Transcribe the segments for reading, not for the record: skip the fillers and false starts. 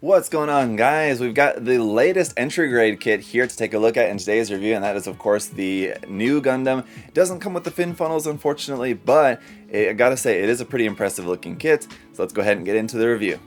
What's going on, guys? We've got the latest entry grade kit here to take a look at in today's review, and that is of course the Nu Gundam. It doesn't come with the fin funnels, unfortunately, but I gotta say it is a pretty impressive looking kit, so let's go ahead and get into the review.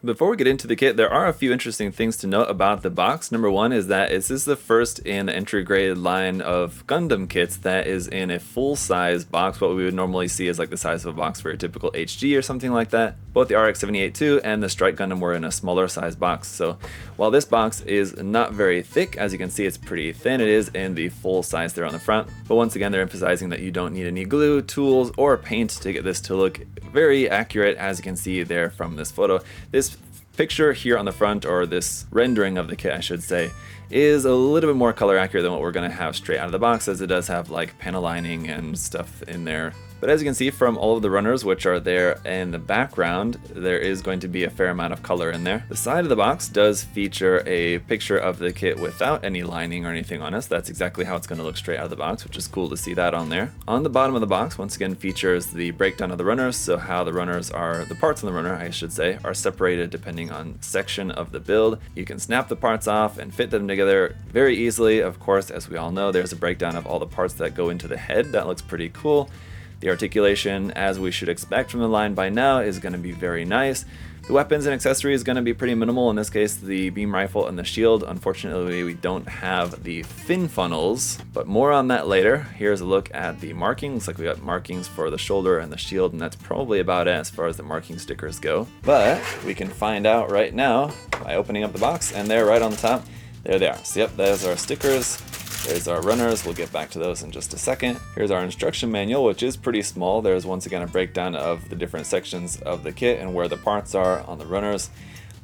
Before we get into the kit, there are a few interesting things to note about the box. Number one is that this is the first in the entry grade line of Gundam kits that is in a full-size box. What we would normally see is like the size of a box for a typical HG or something like that. Both the RX-78-2 and the Strike Gundam were in a smaller size box. So while this box is not very thick, as you can see it's pretty thin, it is in the full size there on the front. But once again, they're emphasizing that you don't need any glue, tools, or paint to get this to look very accurate, as you can see there from this photo. This picture here on the front, or this rendering of the kit I should say, is a little bit more color accurate than what we're going to have straight out of the box, as it does have like panel lining and stuff in there. But as you can see from all of the runners which are there in the background, there is going to be a fair amount of color in there. The side of the box does feature a picture of the kit without any lining or anything on it. So that's exactly how it's going to look straight out of the box, which is cool to see that on there. On the bottom of the box, once again, features the breakdown of the runners, so how the runners are, the parts of the runner I should say, are separated depending on section of the build. You can snap the parts off and fit them together very easily. Of course, as we all know, there's a breakdown of all the parts that go into the head. That looks pretty cool. The articulation, as we should expect from the line by now, is going to be very nice. The weapons and accessories is going to be pretty minimal. In this case, the beam rifle and the shield. Unfortunately, we don't have the fin funnels, but more on that later. Here's a look at the markings. Like we got markings for the shoulder and the shield, and that's probably about it as far as the marking stickers go. But we can find out right now by opening up the box, and they're right on the top. There they are. So yep, there's our stickers. There's our runners, we'll get back to those in just a second. Here's our instruction manual, which is pretty small. There's once again a breakdown of the different sections of the kit and where the parts are on the runners.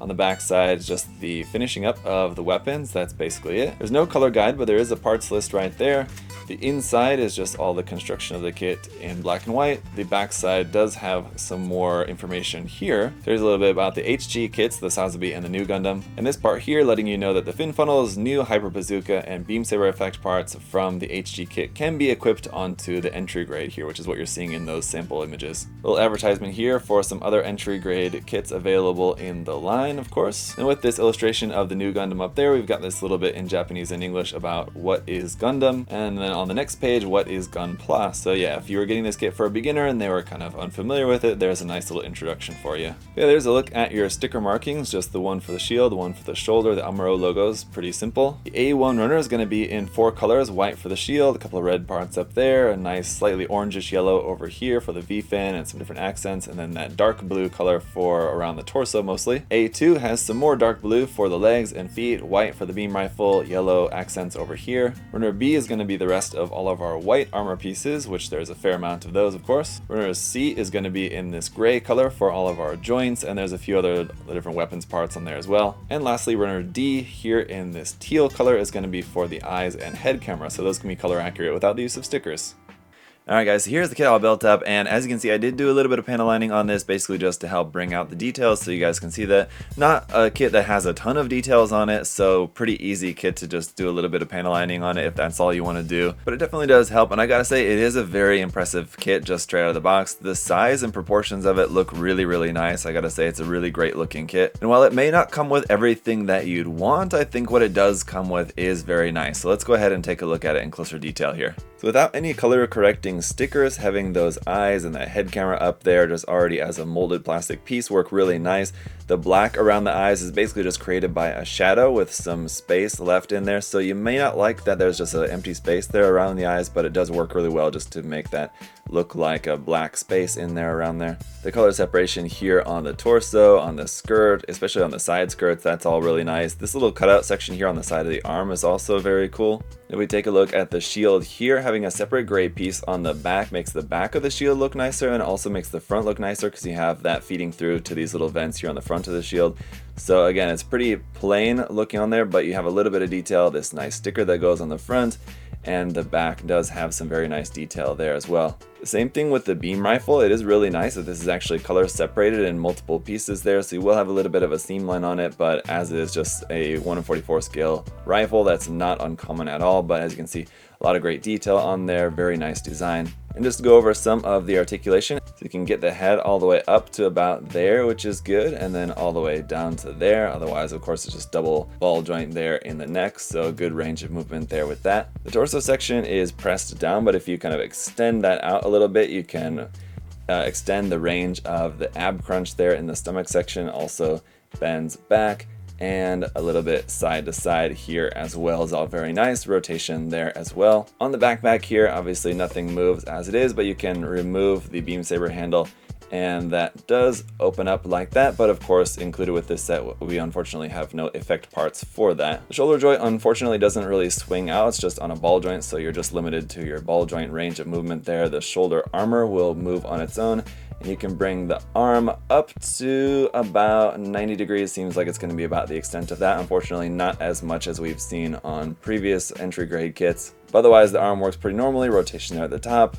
On the back side, just the finishing up of the weapons. That's basically it. There's no color guide, but there is a parts list right there. The inside is just all the construction of the kit in black and white. The back side does have some more information here. There's a little bit about the HG kits, the Sazabi and the Nu Gundam. And this part here letting you know that the fin funnels, new Hyper Bazooka, and Beam Saber effect parts from the HG kit can be equipped onto the entry grade here, which is what you're seeing in those sample images. A little advertisement here for some other entry grade kits available in the line, of course. And with this illustration of the Nu Gundam up there, we've got this little bit in Japanese and English about what is Gundam, and then on the next page, what is Gunpla. So yeah, if you were getting this kit for a beginner and they were kind of unfamiliar with it, there's a nice little introduction for you. Yeah, there's a look at your sticker markings, just the one for the shield, the one for the shoulder, the Amuro logos, pretty simple. The A1 runner is going to be in 4 colors, white for the shield, a couple of red parts up there, a nice slightly orangish yellow over here for the V-fin and some different accents, and then that dark blue color for around the torso mostly. A2 has some more dark blue for the legs and feet, white for the beam rifle, yellow accents over here. Runner B is going to be the rest of all of our white armor pieces, which there's a fair amount of those, of course. Runner C is going to be in this gray color for all of our joints, and there's a few other different weapons parts on there as well. And lastly, runner D here in this teal color is going to be for the eyes and head camera, so those can be color accurate without the use of stickers. Alright guys, so here's the kit all built up, and as you can see I did do a little bit of panel lining on this, basically just to help bring out the details so you guys can see that. Not a kit that has a ton of details on it, so pretty easy kit to just do a little bit of panel lining on it if that's all you want to do. But it definitely does help, and I gotta say it is a very impressive kit just straight out of the box. The size and proportions of it look really nice. I gotta say it's a really great looking kit. And while it may not come with everything that you'd want, I think what it does come with is very nice. So let's go ahead and take a look at it in closer detail here. So without any color correcting stickers, having those eyes and that head camera up there just already as a molded plastic piece work really nice. The black around the eyes is basically just created by a shadow with some space left in there, so you may not like that there's just an empty space there around the eyes, but it does work really well just to make that look like a black space in there around there. The color separation here on the torso, on the skirt, especially on the side skirts, that's all really nice. This little cutout section here on the side of the arm is also very cool. If we take a look at the shield here, having a separate gray piece on the back makes the back of the shield look nicer, and also makes the front look nicer because you have that feeding through to these little vents here on the front of the shield. So again, it's pretty plain looking on there, but you have a little bit of detail, this nice sticker that goes on the front, and the back does have some very nice detail there as well. Same thing with the beam rifle. It is really nice that this is actually color separated in multiple pieces there, so you will have a little bit of a seam line on it, but as it is just a 1/44 scale rifle, that's not uncommon at all. But as you can see, A lot of great detail on there, very nice design. And just to go over some of the articulation, so you can get the head all the way up to about there, which is good, and then all the way down to there. Otherwise, of course, it's just double ball joint there in the neck, so good range of movement there with that. The torso section is pressed down, but if you kind of extend that out a little bit, you can extend the range of the ab crunch there in the stomach section. Also bends back and a little bit side to side here as well is all very nice. Rotation there as well. On the backpack here, obviously nothing moves as it is, but you can remove the beam saber handle, and that does open up like that, but of course included with this set we unfortunately have no effect parts for that. The shoulder joint unfortunately doesn't really swing out, it's just on a ball joint, so you're just limited to your ball joint range of movement there. The shoulder armor will move on its own, and you can bring the arm up to about 90 degrees. Seems like it's going to be about the extent of that. Unfortunately, not as much as we've seen on previous entry grade kits. But otherwise, the arm works pretty normally. Rotation there at the top.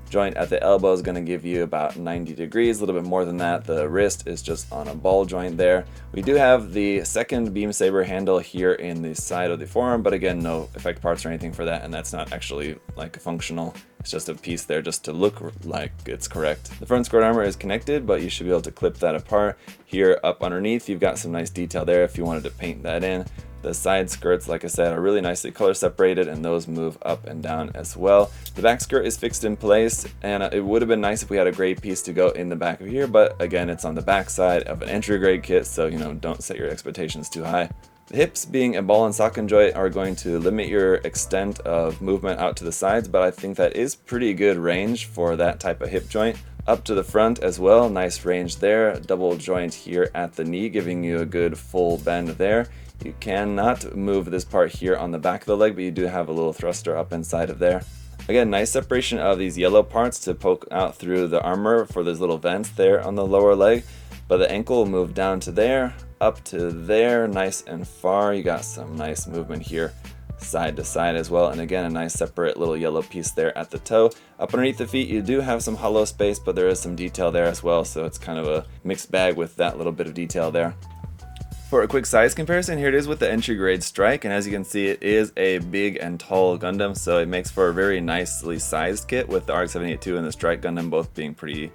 Joint at the elbow is going to give you about 90 degrees, a little bit more than that. The wrist is just on a ball joint there. We do have the second beam saber handle here in the side of the forearm, but again, no effect parts or anything for that, and that's not actually like functional. It's just a piece there just to look like it's correct. The front skirt armor is connected, but you should be able to clip that apart. Here up underneath, you've got some nice detail there if you wanted to paint that in. The side skirts, like I said, are really nicely color separated, and those move up and down as well. The back skirt is fixed in place, and it would have been nice if we had a gray piece to go in the back of here, but again, it's on the back side of an entry grade kit, so don't set your expectations too high. The hips, being a ball and socket joint, are going to limit your extent of movement out to the sides, but I think that is pretty good range for that type of hip joint. Up to the front as well, nice range there. Double joint here at the knee, giving you a good full bend there. You cannot move this part here on the back of the leg, but you do have a little thruster up inside of there. Again, nice separation of these yellow parts to poke out through the armor for those little vents there on the lower leg. But the ankle will move down to there, up to there, nice and far. You got some nice movement here, side to side as well. And again, a nice separate little yellow piece there at the toe. Up underneath the feet, you do have some hollow space, but there is some detail there as well. So it's kind of a mixed bag with that little bit of detail there. For a quick size comparison, here it is with the entry grade Strike, and as you can see, it is a big and tall Gundam, so it makes for a very nicely sized kit, with the RX-78-2 and the Strike Gundam both being pretty,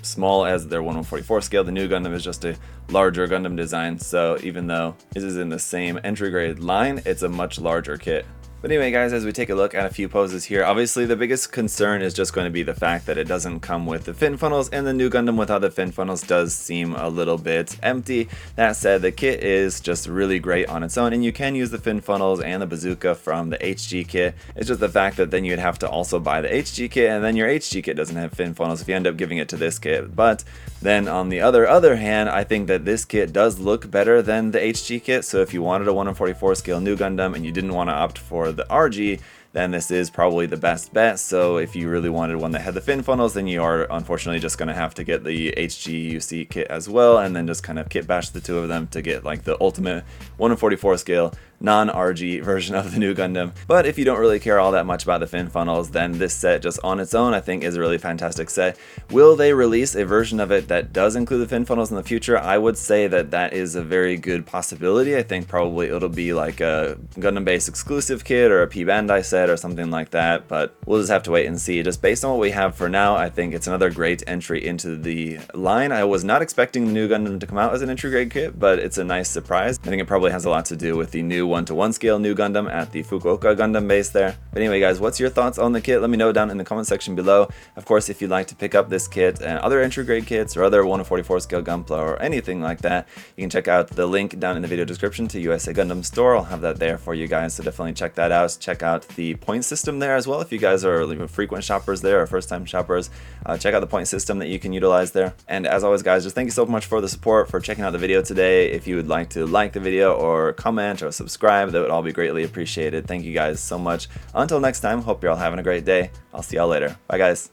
small as their 1/144 scale. The new Gundam is just a larger Gundam design, so even though this is in the same entry grade line, it's a much larger kit. But anyway, guys, as we take a look at a few poses here, obviously the biggest concern is just going to be the fact that it doesn't come with the fin funnels, and the new Gundam without the fin funnels does seem a little bit empty. That said, the kit is just really great on its own, and you can use the fin funnels and the bazooka from the HG kit. It's just the fact that then you'd have to also buy the HG kit, and then your HG kit doesn't have fin funnels if you end up giving it to this kit. But then on the other hand, I think that this kit does look better than the HG kit, so if you wanted a 1/44 scale new Gundam and you didn't want to opt for the RG, then this is probably the best bet. So if you really wanted one that had the fin funnels, then you are unfortunately just going to have to get the HG-UC kit as well, and then just kind of kit bash the two of them to get like the ultimate 1/44 scale non-RG version of the new Gundam. But if you don't really care all that much about the fin funnels, then this set just on its own I think is a really fantastic set. Will they release a version of it that does include the fin funnels in the future? I would say that that is a very good possibility. I think probably it'll be like a Gundam base exclusive kit or a P Bandai set or something like that, but we'll just have to wait and see. Just based on what we have for now, I think it's another great entry into the line. I was not expecting the new Gundam to come out as an entry grade kit, but it's a nice surprise. I think it probably has a lot to do with the new 1/1 scale new Gundam at the Fukuoka Gundam base there. But anyway, guys, what's your thoughts on the kit? Let me know down in the comment section below. Of course, if you'd like to pick up this kit and other entry grade kits or other 1/44 scale Gunpla or anything like that, you can check out the link down in the video description to USA Gundam Store. I'll have that there for you guys, so definitely check that out. Check out the point system there as well. If you guys are frequent shoppers there or first time shoppers, check out the point system that you can utilize there. And as always, guys, just thank you so much for the support, for checking out the video today. If you would like to like the video or comment or subscribe, that would all be greatly appreciated. Thank you guys so much. Until next time, hope you're all having a great day. I'll see y'all later. Bye, guys.